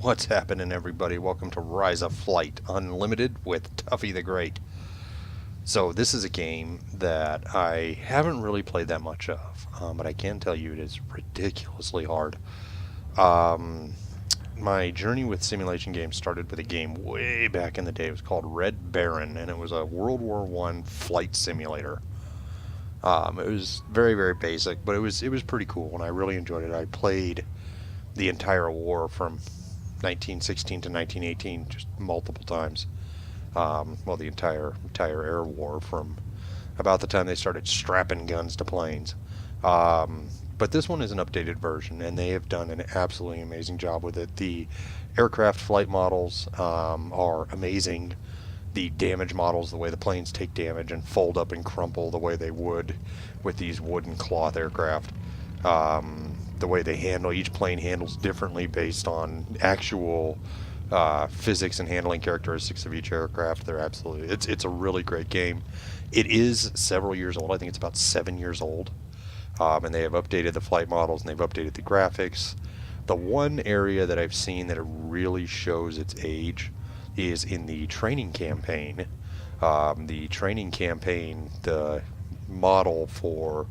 What's happening, everybody? Welcome to Rise of Flight Unlimited with Tuffy the Great. So this is a game that I haven't really played that much of, but I can tell you it is ridiculously hard. Um, my journey with simulation games started with a game way back in the day. It was called Red Baron, and it was a World War One flight simulator. It was very, very basic, but it was pretty cool, and I really enjoyed it. I played the entire war from 1916 to 1918 just multiple times. Well, the entire air war from about the time they started strapping guns to planes. But this one is an updated version, and they have done an absolutely amazing job with it. The aircraft flight models are amazing. The damage models, the way the planes take damage and fold up and crumple the way they would with these wooden cloth aircraft. The way they handle each plane handles differently based on actual physics and handling characteristics of each aircraft. They're absolutely it's a really great game. It is several years old. I think it's about 7 years old, and they have updated the flight models and they've updated the graphics. The one area that I've seen that it really shows its age is in the training campaign. The model for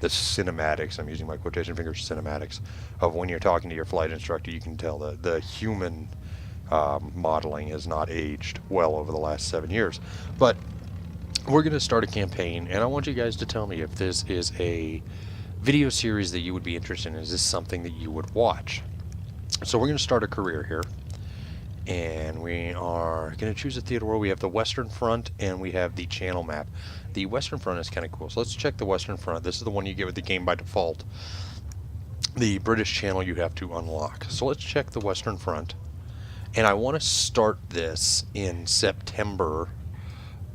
the cinematics, I'm using my quotation fingers, cinematics, of when you're talking to your flight instructor, you can tell that the human modeling has not aged well over the last 7 years. But we're going to start a campaign, and I want you guys to tell me if this is a video series that you would be interested in. Is this something that you would watch? So we're going to start a career here, and we are going to choose a theater where we have the Western Front and we have the channel map. The Western Front is kind of cool, so let's check the Western Front. This is the one you get with the game by default. The British channel you have to unlock. So let's check the Western Front, and I want to start this in September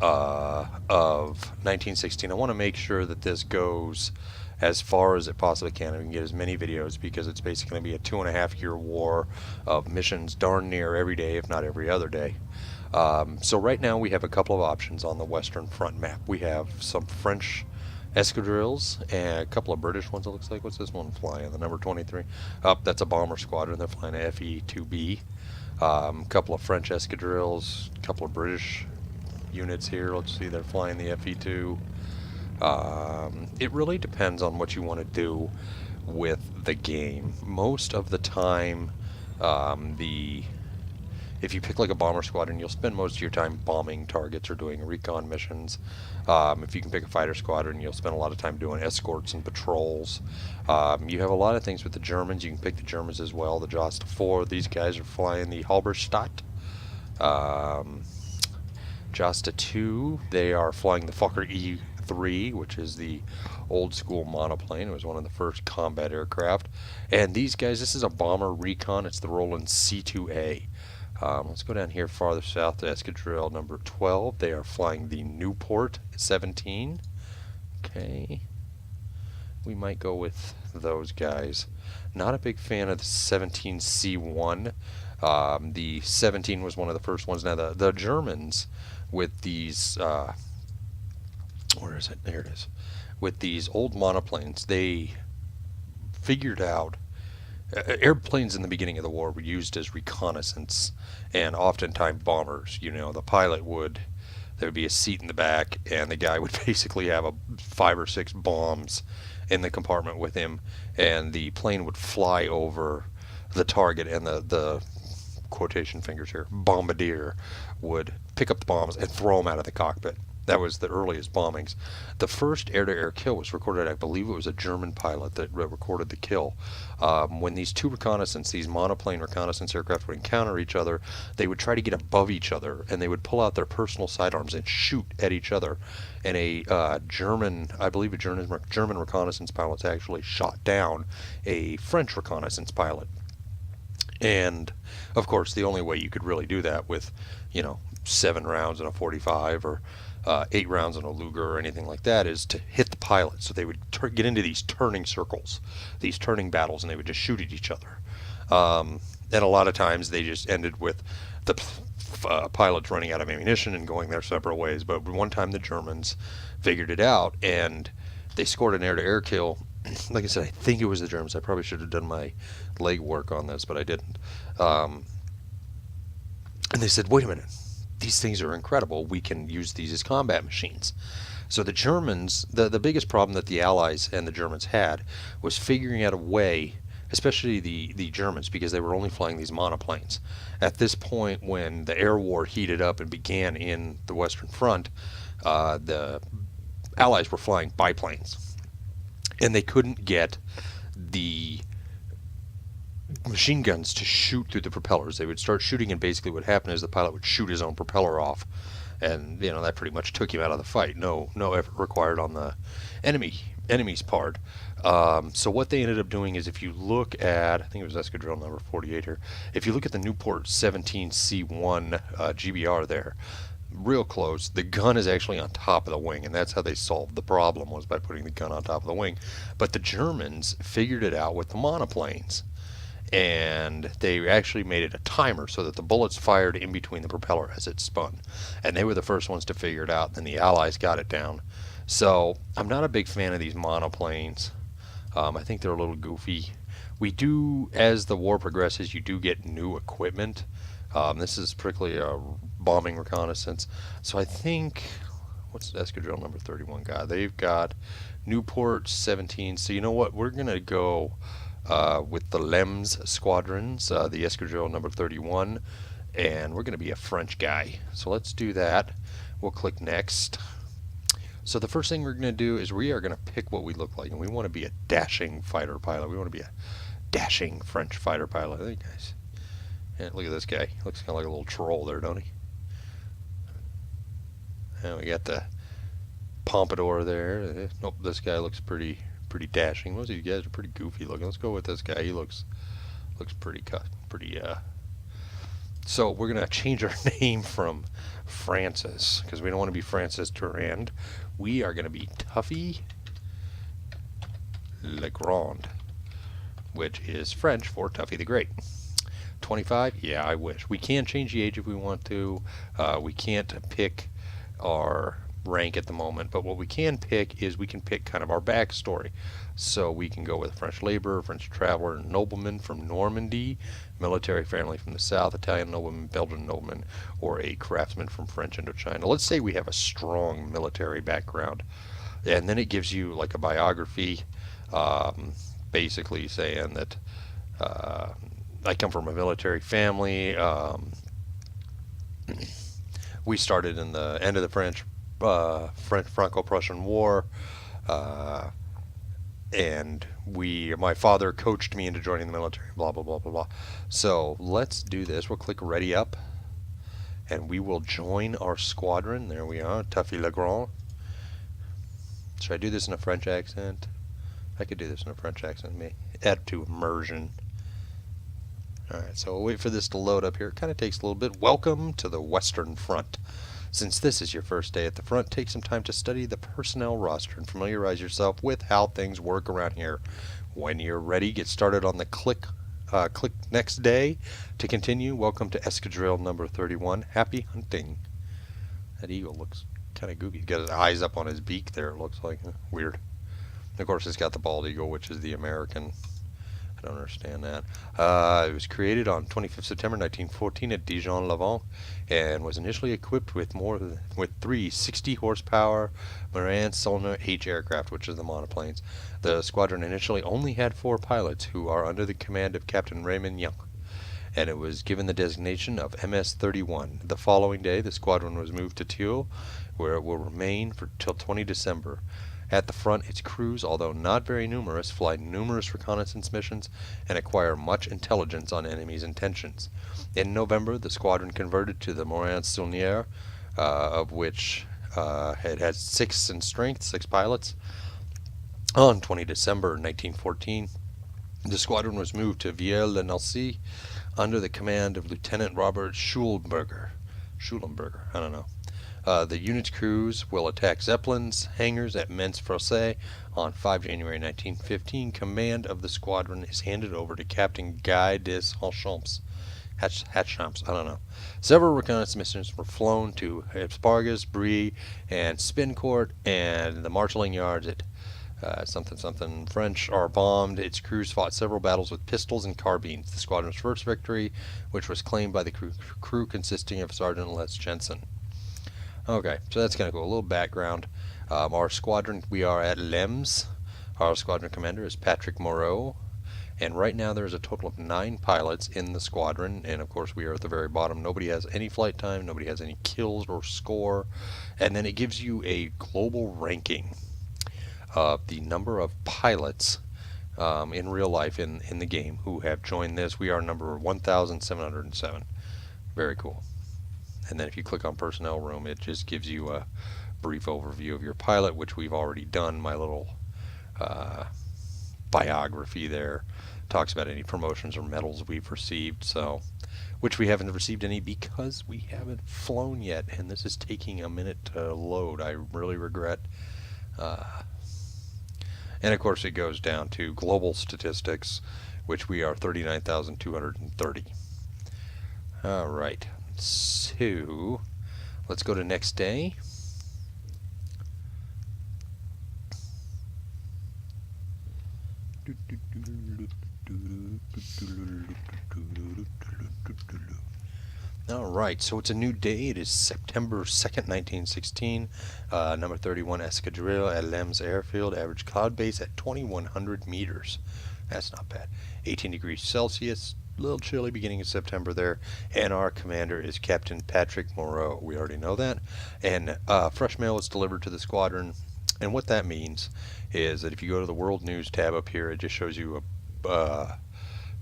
of 1916. I want to make sure that this goes as far as it possibly can. We can get as many videos because it's basically going to be a 2.5 year war of missions darn near every day, if not every other day. So right now we have a couple of options on the Western Front map. We have some French escadrilles and a couple of British ones, it looks like. What's this one flying? The number 23. That's a bomber squadron. They're flying a FE-2B. A couple of French escadrilles, a couple of British units here. Let's see, they're flying the FE-2. It really depends on what you want to do with the game. Most of the time, if you pick like a bomber squadron, you'll spend most of your time bombing targets or doing recon missions. If you can pick a fighter squadron, you'll spend a lot of time doing escorts and patrols. You have a lot of things with the Germans. You can pick the Germans as well. The Josta 4, these guys are flying the Halberstadt. Josta 2, they are flying the Fokker E3, which is the old school monoplane. It was one of the first combat aircraft. And these guys, this is a bomber recon. It's the Roland C2A. Let's go down here farther south to Escadrille number 12. They are flying the Newport 17. Okay. We might go with those guys. Not a big fan of the 17C1. The 17 was one of the first ones. Now the Germans with these, where is it? There it is. With these old monoplanes, they figured out airplanes in the beginning of the war were used as reconnaissance and oftentimes bombers. You know, the pilot there would be a seat in the back, and the guy would basically have 5 or 6 bombs in the compartment with him, and the plane would fly over the target, and the quotation fingers here, bombardier, would pick up the bombs and throw them out of the cockpit. That was the earliest bombings. The first air-to-air kill was recorded, I believe it was a German pilot that recorded the kill. When these these monoplane reconnaissance aircraft would encounter each other, they would try to get above each other, and they would pull out their personal sidearms and shoot at each other. And I believe a German reconnaissance pilot actually shot down a French reconnaissance pilot. And, of course, the only way you could really do that with, 7 rounds in a 45 or 8 rounds in a Luger or anything like that is to hit the pilot. So they would get into these turning circles, these turning battles, and they would just shoot at each other. And a lot of times they just ended with the pilots running out of ammunition and going their separate ways. But one time the Germans figured it out, and they scored an air-to-air kill like I said, I think it was the Germans. I probably should have done my legwork on this, but I didn't. Um, and they said, wait a minute, these things are incredible. We can use these as combat machines. So the Germans, the biggest problem that the Allies and the Germans had was figuring out a way, especially the Germans, because they were only flying these monoplanes. At this point, when the air war heated up and began in the Western Front, the Allies were flying biplanes, and they couldn't get the machine guns to shoot through the propellers. They would start shooting, and basically what happened is the pilot would shoot his own propeller off, and that pretty much took him out of the fight. No effort required on the enemy's part. So what they ended up doing is, if you look at, I think it was escadrille number 48 here, if you look at the Newport 17C1 GBR there, real close, the gun is actually on top of the wing, and that's how they solved the problem, was by putting the gun on top of the wing. But the Germans figured it out with the monoplanes, and they actually made it a timer so that the bullets fired in between the propeller as it spun. And they were the first ones to figure it out, and the Allies got it down. So I'm not a big fan of these monoplanes. I think they're a little goofy. We do, as the war progresses, you do get new equipment. This is particularly a bombing reconnaissance. So I think, what's escadrille number 31 got? They've got Newport 17. So you know what? We're going to go with the LEMS squadrons, the escadrille number 31, and we're going to be a French guy. So let's do that. We'll click next. So the first thing we're going to do is we are going to pick what we look like, and we want to be a dashing fighter pilot. We want to be a dashing French fighter pilot. I think, guys. Yeah, look at this guy. He looks kind of like a little troll there, don't he? And we got the pompadour there. Nope, this guy looks pretty dashing. Most of these guys are pretty goofy looking. Let's go with this guy. He looks pretty So we're gonna change our name from Francis, because we don't want to be Francis Durand. We are gonna be Tuffy Legrand, which is French for Tuffy the Great. 25? Yeah, I wish. We can change the age if we want to. We can't pick our rank at the moment, but what we can pick is we can pick kind of our backstory. So we can go with French laborer, French traveler, nobleman from Normandy, military family from the south, Italian nobleman, Belgian nobleman, or a craftsman from French Indochina. Let's say we have a strong military background, and then it gives you like a biography, basically saying that I come from a military family. We started in the end of the French Franco-Prussian War, and my father coached me into joining the military, blah, blah, blah, blah, blah. So let's do this. We'll click Ready Up, and we will join our squadron. There we are, Tuffy Legrand. Should I do this in a French accent? I could do this in a French accent. Maybe add to immersion. Alright, so we'll wait for this to load up here. It kind of takes a little bit. Welcome to the Western Front. Since this is your first day at the front, take some time to study the personnel roster and familiarize yourself with how things work around here. When you're ready, get started on the click next day to continue. Welcome to escadrille number 31. Happy hunting. That eagle looks kind of goofy. He's got his eyes up on his beak there, it looks like. Weird. And of course, it's got the bald eagle, which is the American. I don't understand that. It was created on 25th September 1914 at Dijon-Lavant, and was initially equipped with three 60-horsepower Moran-Solner H aircraft, which is the monoplanes. The squadron initially only had 4 pilots, who are under the command of Captain Raymond Young, and it was given the designation of MS-31. The following day, the squadron was moved to Tulle, where it will remain till 20 December. At the front, its crews, although not very numerous, fly numerous reconnaissance missions and acquire much intelligence on enemies' intentions. In November, the squadron converted to the Moran-Solner, of which it had 6 in strength, 6 pilots. On 20 December 1914, the squadron was moved to Vieille-le-Nancy under the command of Lieutenant Robert Schulenberger, I don't know. The unit's crews will attack Zeppelin's hangars at Mens-Fossé on 5 January 1915. Command of the squadron is handed over to Captain Guy des Hatchamps. I don't know. Several reconnaissance missions were flown to Espargas, Brie, and Spincourt, and the marshalling yards at Something something. French are bombed. Its crews fought several battles with pistols and carbines. The squadron's first victory, which was claimed by the crew consisting of Sergeant Les Jensen. Okay, so that's kind of cool. A little background. Our squadron, we are at Lems. Our squadron commander is Patrick Moreau. And right now there's a total of 9 pilots in the squadron. And of course we are at the very bottom. Nobody has any flight time. Nobody has any kills or score. And then it gives you a global ranking of the number of pilots in real life in the game who have joined this. We are number 1,707. Very cool. And then if you click on personnel room, it just gives you a brief overview of your pilot, which we've already done. My little biography there talks about any promotions or medals we've received, so which we haven't received any because we haven't flown yet, and this is taking a minute to load. I really regret. And of course it goes down to global statistics, which we are 39,230. All right, so let's go to next day. All right, so it's a new day. It is September 2nd, 1916. Number 31 Escadrille at Lems Airfield. Average cloud base at 2,100 meters. That's not bad. 18 degrees Celsius. A little chilly beginning of September there. And our commander is Captain Patrick Moreau. We already know that. And fresh mail was delivered to the squadron. And what that means is that if you go to the World News tab up here, it just shows you a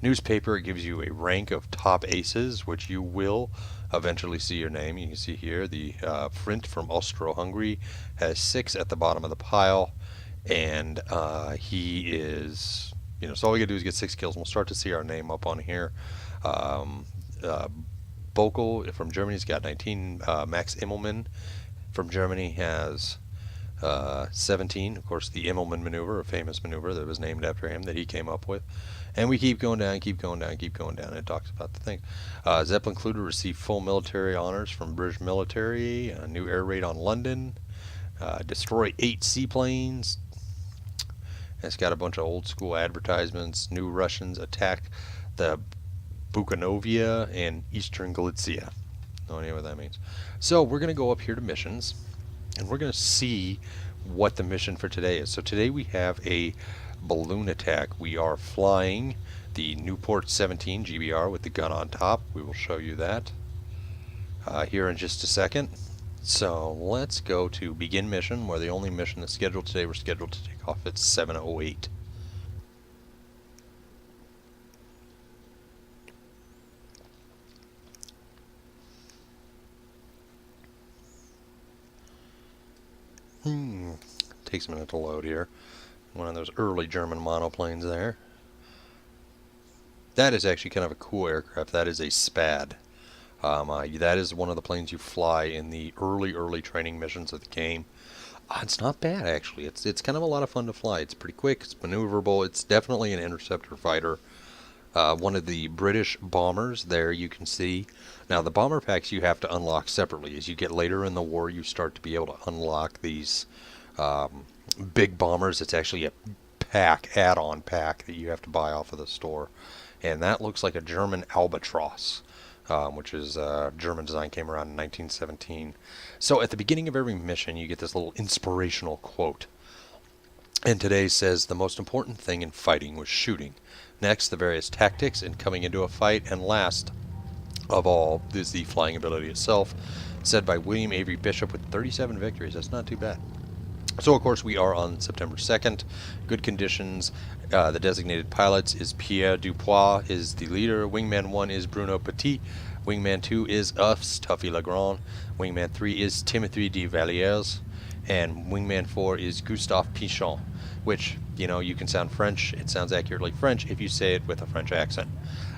newspaper. It gives you a rank of top aces, which you will eventually see your name. You can see here the Frint from Austro-Hungary has 6 at the bottom of the pile, and he is, so all we gotta do is get 6 kills, and we'll start to see our name up on here. Bokel from Germany's got 19. Max Immelmann from Germany has 17. Of course, the Immelmann maneuver, a famous maneuver that was named after him that he came up with. And we keep going down, keep going down, keep going down. It talks about the thing. Zeppelin Kluter received full military honors from British military. A new air raid on London. Destroy 8 seaplanes. It's got a bunch of old school advertisements. New Russians attack the Bukanovia and Eastern Galicia. No idea what that means. So we're going to go up here to missions, and we're going to see what the mission for today is. So today we have a balloon attack. We are flying the Newport 17 GBR with the gun on top. We will show you that here in just a second. So let's go to begin mission, where the only mission that's scheduled today, we're scheduled to take off at 7:08. Takes a minute to load here. One of those early German monoplanes there. That is actually kind of a cool aircraft. That is a SPAD. That is one of the planes you fly in the early training missions of the game. It's not bad, actually. It's kind of a lot of fun to fly. It's pretty quick. It's maneuverable. It's definitely an interceptor fighter. One of the British bombers there you can see. Now the bomber packs you have to unlock separately. As you get later in the war, you start to be able to unlock these big bombers. It's actually a add-on pack that you have to buy off of the store. And that looks like a German Albatross, which is German design, came around in 1917. So at the beginning of every mission, you get this little inspirational quote. And today says, the most important thing in fighting was shooting. Next, the various tactics in coming into a fight. And last of all is the flying ability itself, said by William Avery Bishop with 37 victories. That's not too bad. So, of course, we are on September 2nd. Good conditions. The designated pilots is Pierre Dupois, is the leader. Wingman 1 is Bruno Petit. Wingman 2 is us, Tuffy Legrand. Wingman 3 is Timothy de Valliers. And Wingman 4 is Gustave Pichon, which, you can sound French. It sounds accurately French if you say it with a French accent.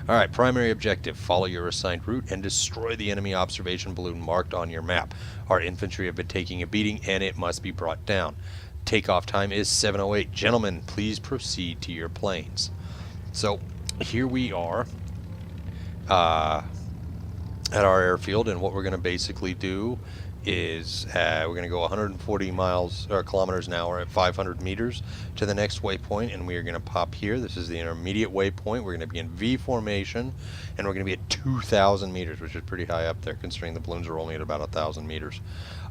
Alright, primary objective, follow your assigned route and destroy the enemy observation balloon marked on your map. Our infantry have been taking a beating and it must be brought down. Takeoff time is 7:08. Gentlemen, please proceed to your planes. So, here we are at our airfield, and what we're going to basically do is we're going to go 140 miles or kilometers an hour at 500 meters to the next waypoint, and we are going to pop here. This is the intermediate waypoint. We're going to be in V formation, and we're going to be at 2,000 meters, which is pretty high up there considering the balloons are only at about 1,000 meters.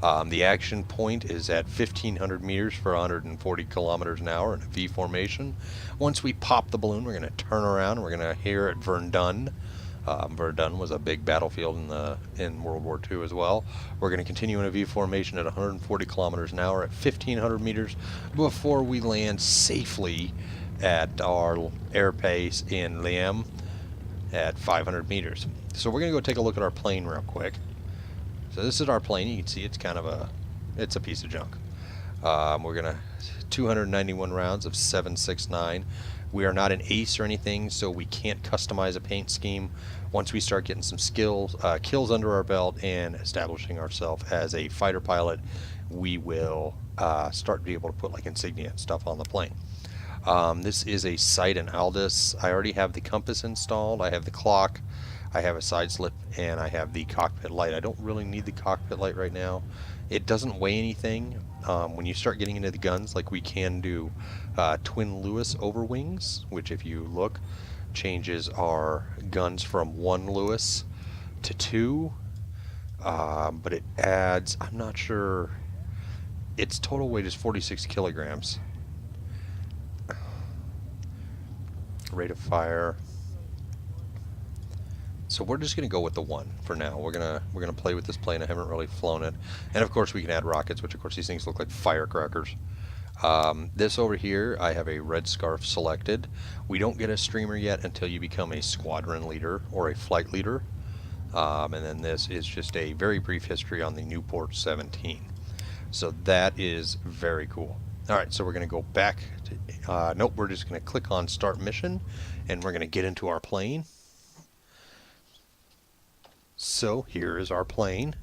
The action point is at 1,500 meters for 140 kilometers an hour in a V formation. Once we pop the balloon, we're going to turn around, and we're going to here at Verdun. Verdun was a big battlefield in World War II as well. We're going to continue in a V formation at 140 kilometers an hour at 1,500 meters before we land safely at our air base in Liam at 500 meters. So we're going to go take a look at our plane real quick. So this is our plane. You can see it's kind of it's a piece of junk. We're going to 291 rounds of 7.69. We are not an ace or anything, so we can't customize a paint scheme. Once we start getting some kills under our belt and establishing ourselves as a fighter pilot, we will start to be able to put like insignia and stuff on the plane. This is a site in Aldous. I already have the compass installed. I have the clock. I have a side slip, and I have the cockpit light. I don't really need the cockpit light right now. It doesn't weigh anything. When you start getting into the guns, like we can do twin Lewis over wings, which if you look, changes our guns from 1 Lewis to 2, but it adds, I'm not sure, its total weight is 46 kilograms. Rate of fire. So we're just going to go with the 1 for now. We're gonna play with this plane. I haven't really flown it, and of course we can add rockets, which of course these things look like firecrackers. This over here, I have a red scarf selected. We don't get a streamer yet until you become a squadron leader or a flight leader, and then this is just a very brief history on the Newport 17. So that is very cool. All right, so we're going to go back to. Nope, we're just going to click on Start Mission, and we're going to get into our plane. So here is our plane.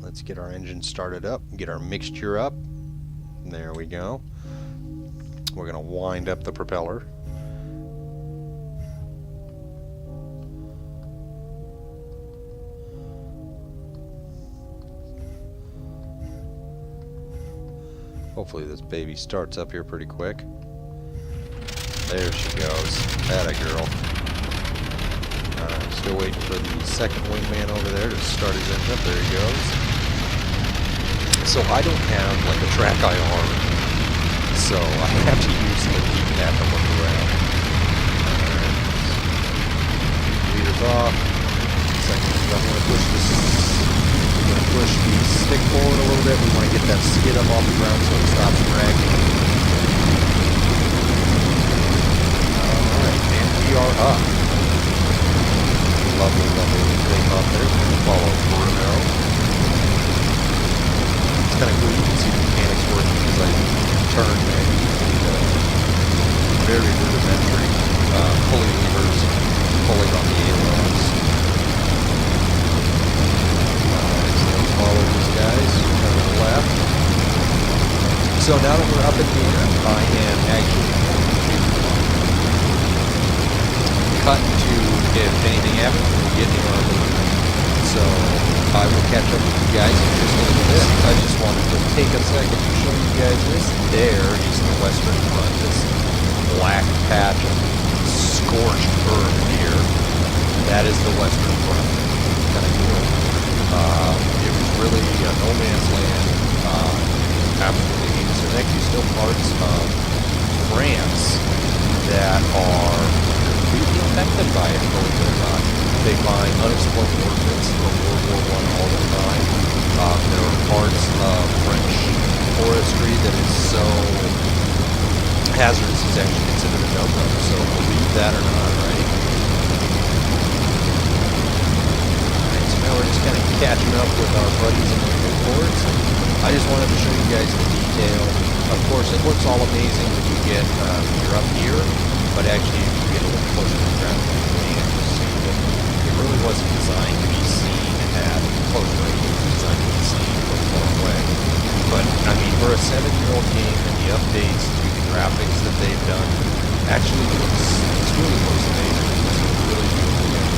Let's get our engine started up, get our mixture up. There we go. We're going to wind up the propeller. Hopefully this baby starts up here pretty quick. There she goes. Atta girl. Still waiting for the second wingman over there to start his engine up. There he goes. So I don't have like a track eye arm, so I have to use the D-pad to look around. Alright. Leaders off. Second, I'm going to push this. I'm going to push the stick forward a little bit. We want to get that skid up off the ground so it stops dragging. Alright, and we are up. Lovely, lovely thing up there. We're going to follow Bruno. It's kind of cool. You can see the mechanics working as I turn and very rudimentary pulley levers, pulling on the ailerons. So let's follow these guys. Turn to the left. So now that we're up in the air, I am actually going to cut to if anything happens, we'll get in our balloon. So I will catch up with you guys in just a little bit. I just wanted to take a second to show you guys this. There is the western front, this black patch of scorched earth here. That is the western front. Kind of cool. It was really a no man's land. Absolutely needless. There's actually still parts of France that are completely affected by it, believe it or not. They find unexplored ordnance from World War I all the time. There are parts of French forestry that is so hazardous it's actually considered a no-go. So believe that or not, right? Alright, so now we're just kind of catching up with our buddies in the Newports. I just wanted to show you guys the detail. Of course, it looks all amazing when you get you're up here, but actually if you get a little closer to the ground, you'll see that it really wasn't designed to be seen at close range. It was designed to be seen from far away. But I mean, for a 7-year-old game and the updates to the graphics that they've done, actually it's really looks amazing. It's a really beautiful game.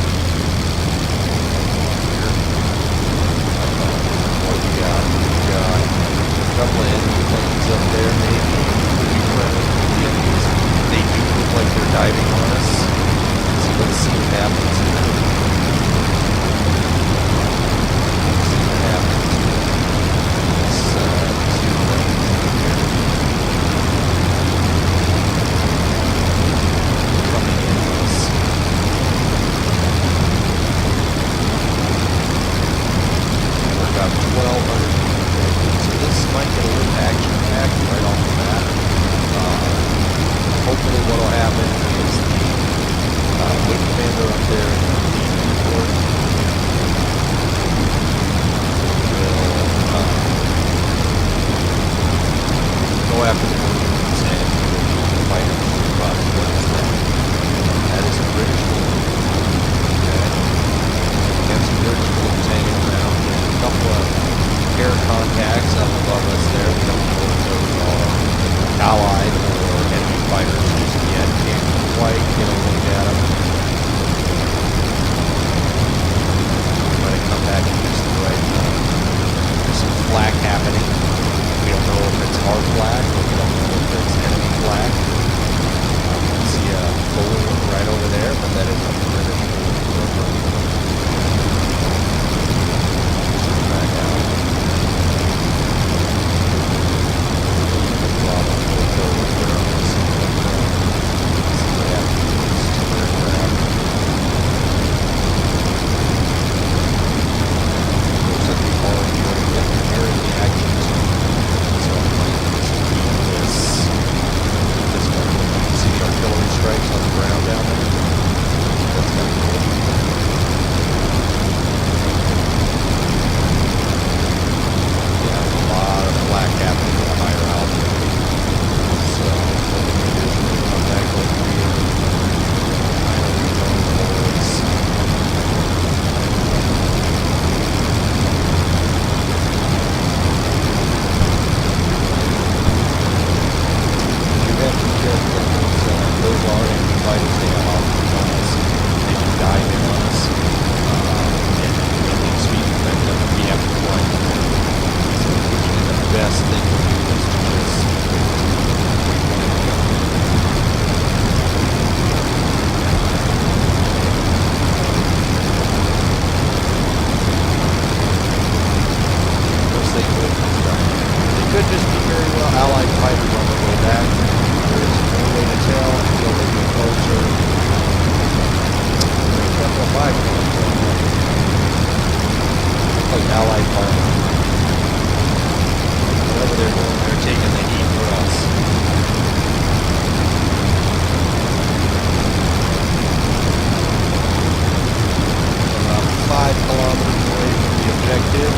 did.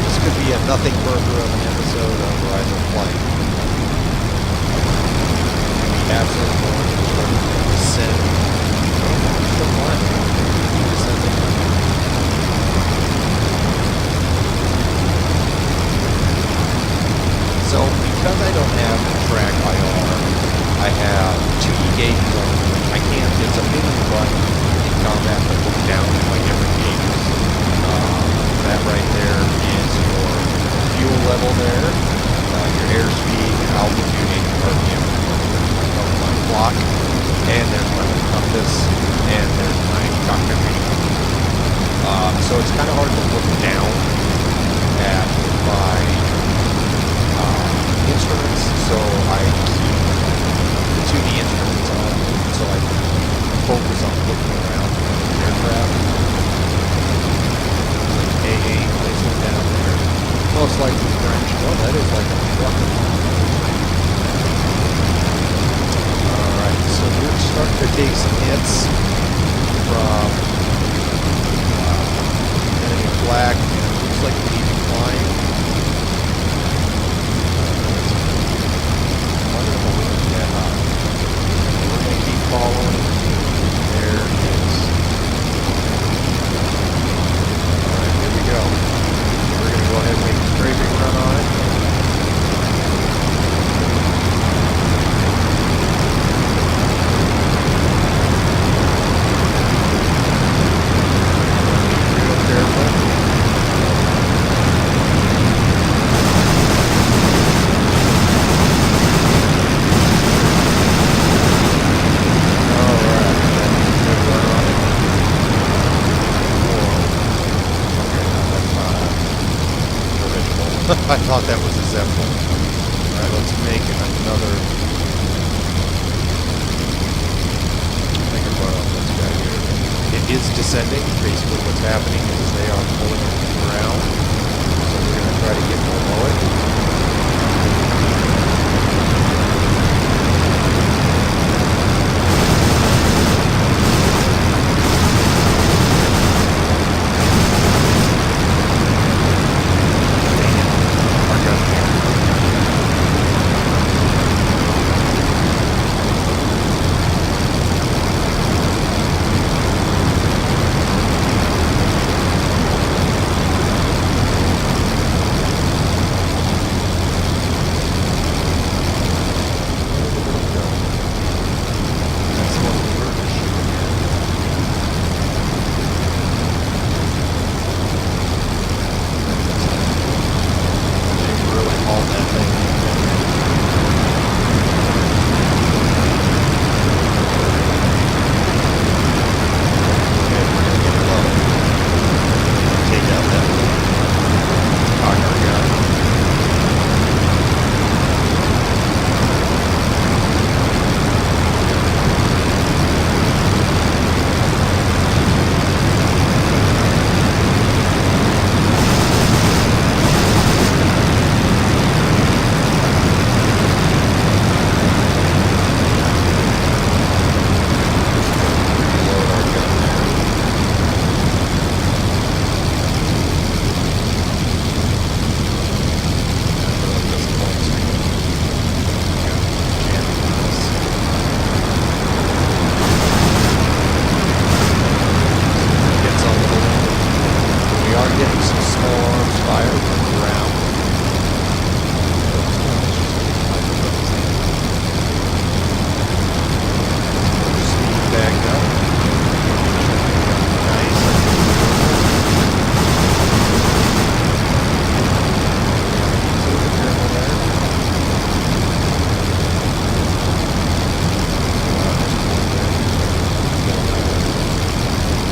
This could be a nothing burger of an episode of Rise of Flight. We absolutely going to start to descend. Still climbing. Descending. So because I don't have track IR, I have 2 gauge zones. I can't, it's a pain in the butt in combat to look down at my different gauges. That right there is your fuel level there, your airspeed, altitude, and your RPM of my clock, and there's my compass, and there's my cockpit reading. So it's kind of hard to look down at my instruments, so I keep the 2D instruments on so I can focus on looking around the aircraft. Like AA placement down there. Most likely French. Oh, that is like a truck. Alright, so we're starting to take some hits from enemy flak. Looks like we need to climb. We're going to keep following. There it is. Alright, here we go. We're going to go ahead and make a scraping run on it. Real careful. I thought that was a Zeppelin. Alright, let's make another. Make a run on this guy here. It is descending. Basically what's happening is they are pulling it to the ground. So we're going to try to get below it.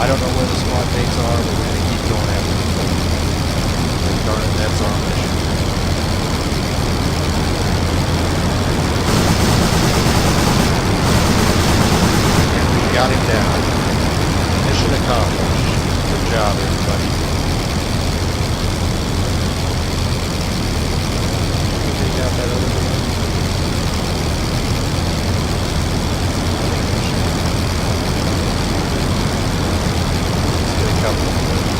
I don't know where the squad mates are, but we're going to keep going after them. Darn it, that's our mission. And we got him down. Mission accomplished. Good job, everybody. Take out that other one. Couple.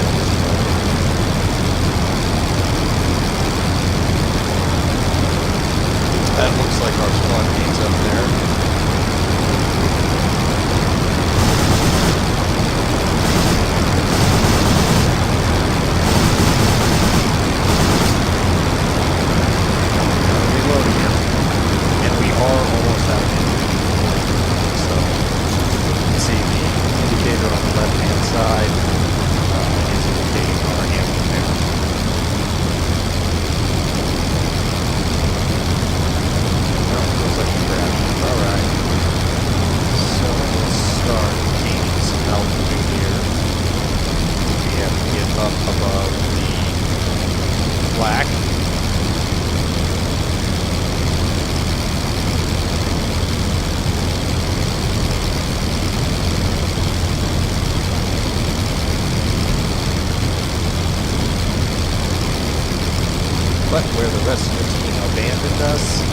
abandoned us,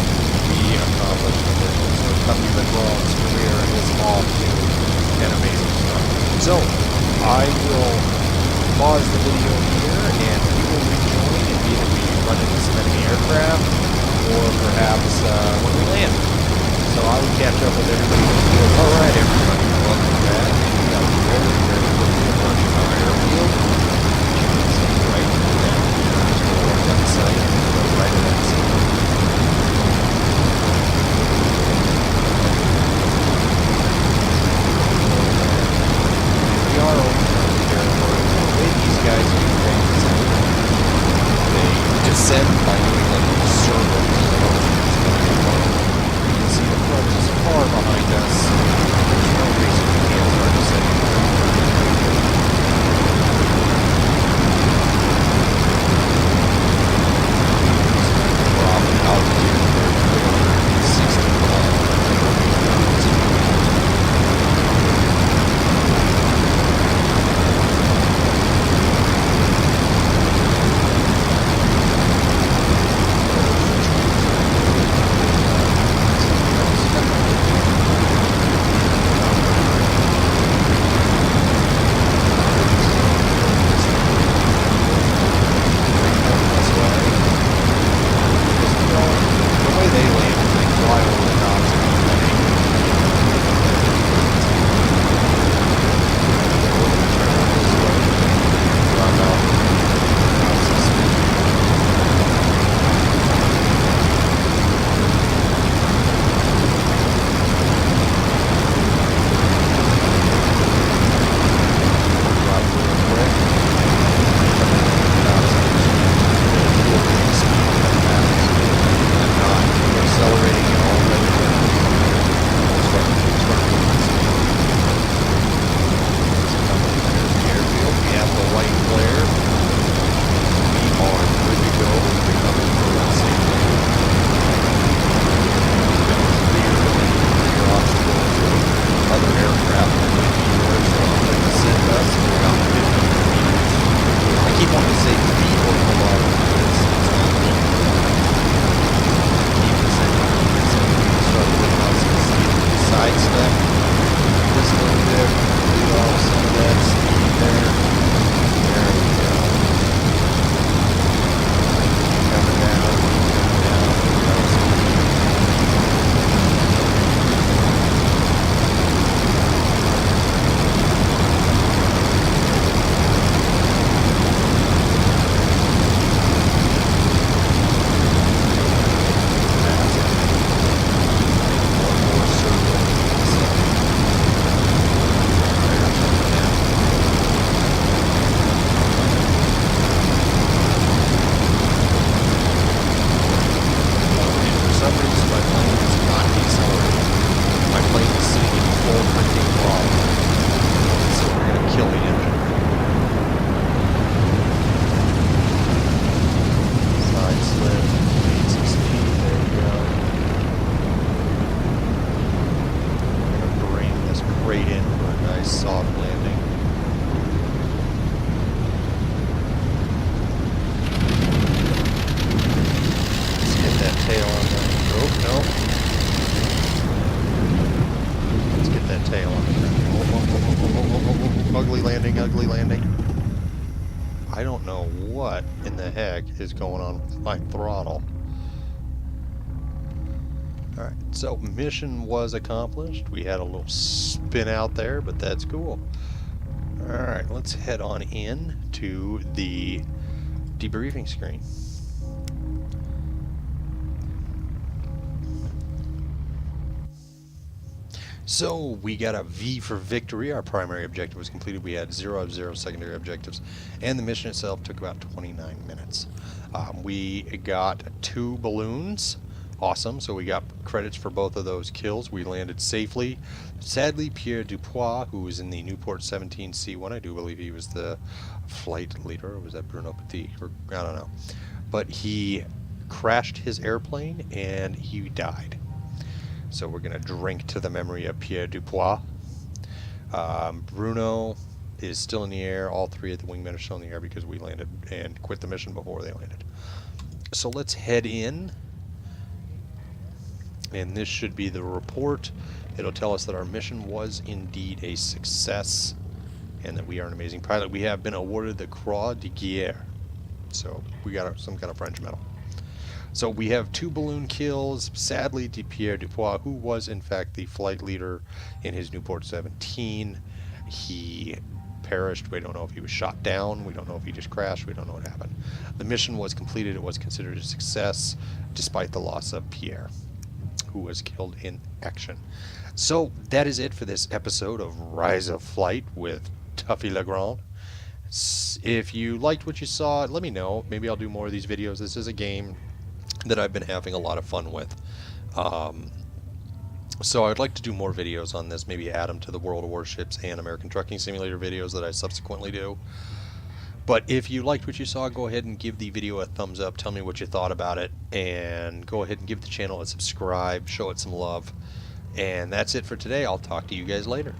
we accomplished the mission. So Tuffy McGraw's career is off to an amazing start. So I will pause the video here, and we will rejoin and either we run into some enemy aircraft, or perhaps when we land. So I will catch up with everybody. All right, everybody, welcome back. We are rolling very quickly approaching our airfield. You can see right down here. There's that site. Go right to that site. We are over the territory. The way these guys do things, they descend by doing like a circle. You can see the front is far behind us. There's no reason we can't start descending. Drop altitude for 460 kilometers. I don't know what in the heck is going on with my throttle. Alright, so mission was accomplished. We had a little spin out there, but that's cool. Alright, let's head on in to the debriefing screen. So we got a V for victory. Our primary objective was completed. We had 0 of 0 secondary objectives, and the mission itself took about 29 minutes. We got 2 balloons. Awesome. So we got credits for both of those kills. We landed safely. Sadly, Pierre Dupois, who was in the Newport 17C1, I do believe he was the flight leader, or was that Bruno Petit? Or, I don't know. But he crashed his airplane and he died. So we're going to drink to the memory of Pierre Dupois. Bruno is still in the air. All 3 of the wingmen are still in the air because we landed and quit the mission before they landed. So let's head in And this should be the report. It'll tell us that our mission was indeed a success and that we are an amazing pilot. We have been awarded the Croix de Guerre. So we got some kind of French medal. So we have 2 balloon kills. Sadly, Pierre Dupois, who was in fact the flight leader in his Newport 17, he perished. We don't know if he was shot down. We don't know if he just crashed. We don't know what happened. The mission was completed. It was considered a success despite the loss of Pierre, who was killed in action. So that is it for this episode of Rise of Flight with Tuffy Legrand. If you liked what you saw, let me know. Maybe I'll do more of these videos. This is a game that I've been having a lot of fun with. So I'd like to do more videos on this, maybe add them to the World of Warships and American Trucking Simulator videos that I subsequently do. But if you liked what you saw, go ahead and give the video a thumbs up. Tell me what you thought about it. And go ahead and give the channel a subscribe. Show it some love. And that's it for today. I'll talk to you guys later.